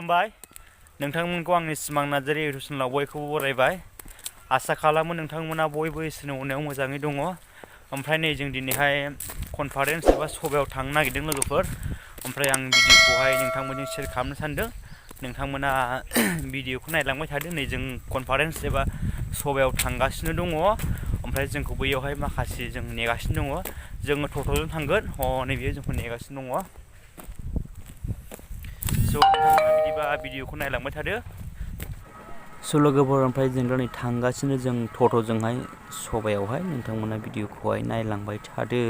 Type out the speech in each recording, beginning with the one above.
खुलुमबाय नोंथांमोनखौ आंनि सिमां नार्जारी इउटुब चेनेलाव बयखौबो बरायबाय आसा खालामो नोंथांमोना बयबो इसोरनि अननायाव मोजाङै दङ ओमफ्राय नै जों दिनैहाय कनफारेन्स एबा सभायाव थांनो नागिरदों लोगोफोर ओमफ्राय आं भिडिअखौहाय नोंथांमोनजों शेयार खालामनो सानदों नोंथांमोना भिडिअखौ नायलांबाय थादों नै जों कनफारेन्स एबा सभायाव थांगासिनो दङ ओमफ्राय जोंखौ बैयावहाय माखासे जों नेगासिनो दङ जोङो टट'जों थांगोन हनै बियो जोंखौ नेगासिनो दङ स' बिदिबा भिडिअखौ नायलांबाय थादो स' लोगोफोर ओमफ्राय जों दा नै थांगासिनो जों टट'जोंहाय सभायावहाय नोंथांमोना भिडिअखौहाय नायलांबाय थादो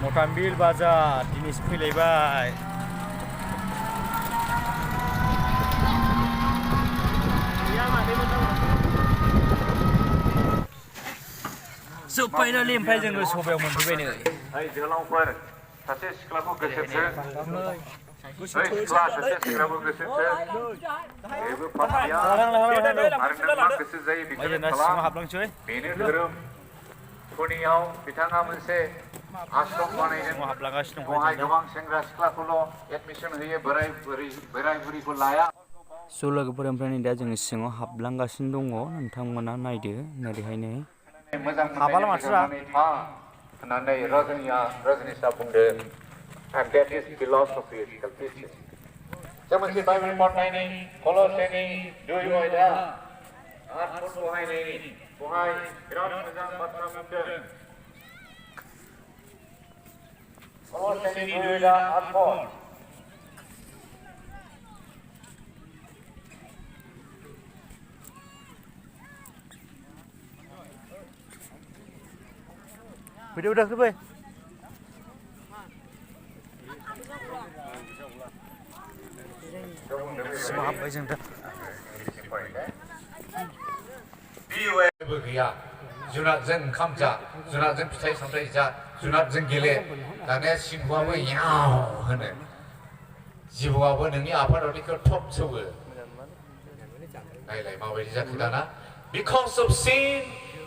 मटामबिल बाजार दिनैसो फैलायबाय स' फाइनालि ओमफ्राय जोङो सभायाव मोनफैबाय नै जोहोलावफोर सासे सिख्लाखौ गोसोथो सिख्ला सासे सिख्लाखौ गोसोथो जेबो फासिया आरो नों मा गोसो जायो बेखौनो खालाम बेनो धोरोम पुनियाव बिथाङा मोनसे आश्रम बानायदों बेवहाय गोबां सेंग्रा सिख्लाखौल' एडमिसन होयो बोराय बुरिखौ लाया स' लोगोफोर ओमफ्राय नै दा जोङो सिङाव हाबलांगासिनो दङ नोंथांमोना नायदो ओरैहायनो मोजां मोननायनि मोजाङै था होननानै रजनीशआ बुंदों and that is philosophical teaching जों मोनसे बाइबेल फरायनायनि कल'सेनि 2 आयदा 8 बाहायनायनि बेवहाय बिराद मोजां बाथ्रा बुंदों कल'सेनि 2 आयदा 8 udah ke bay maaf bay जों दा जेबो गैया जुनारजों ओंखाम जा जुनारजों फिथाइ सामथाइ जा जुनारजों गेले दानिया सिंहआबो याव होनो जिबौआबो नोंनि आफादावनिखौ थब सौवो नायलाय माबायदि जाखो दाना because of sin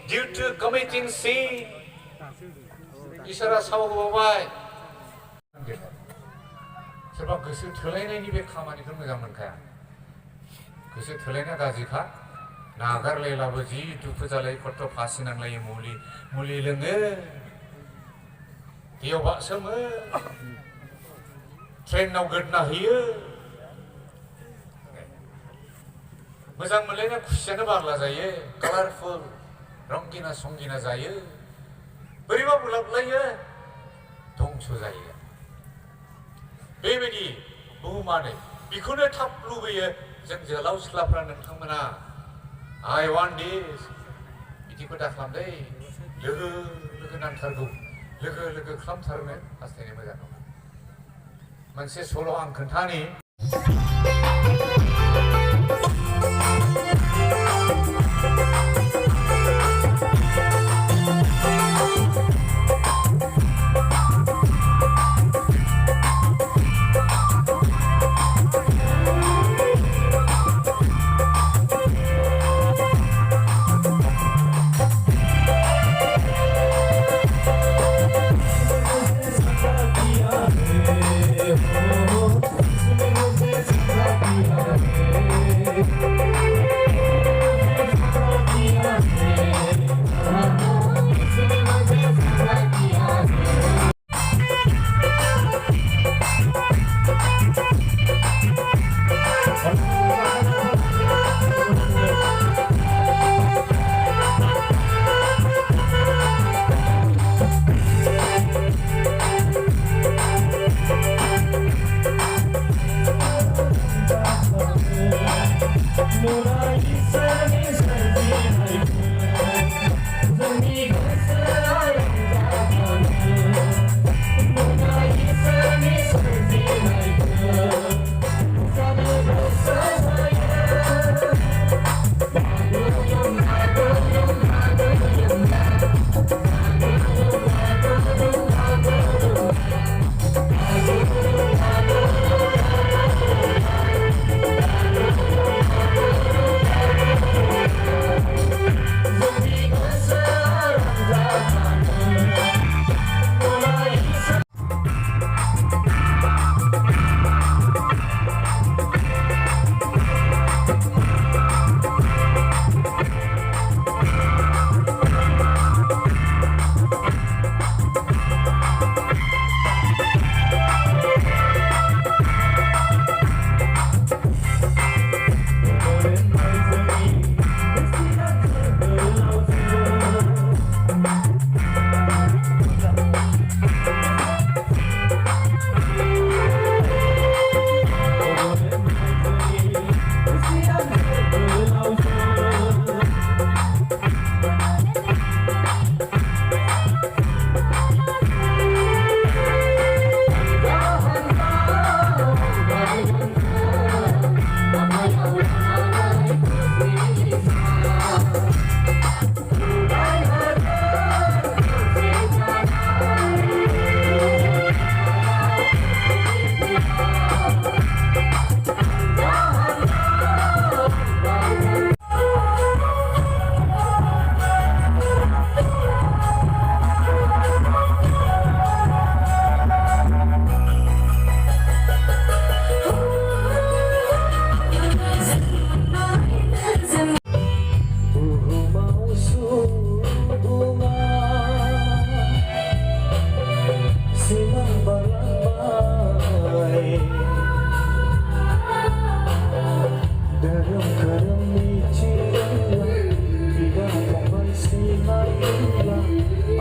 due to committing sin इसोरा सावगोबावबाय सोरबा गोसो थोलायनायनि बे खामानिखौ मोजां मोनखाया गोसो थोलायनाया गाज्रिखा नागारलायलाबो जि दुखु जालायो खर्थ' फासि नांलायो मुलि लोङो दैयाव बारसोमो ट्रेनाव गोदना होयो मोजां मोनलायनाया खुसियानो बारला जायो कालारफुल रंगिना संगिना जायो बोरैबा बुलाबलायो धंस जायो बेबायदि बुहुमानो बेखौनो थाब लुबैयो जों जोहोलाव सिख्लाफ्रा नोंथांमोना I want this बिदिखौ दा खालामदै लोगो नांथारगौ लोगो खालामथारनो हास्थायनाय मोजां नङा मोनसे सल' आं खोन्थानि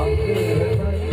आंखौ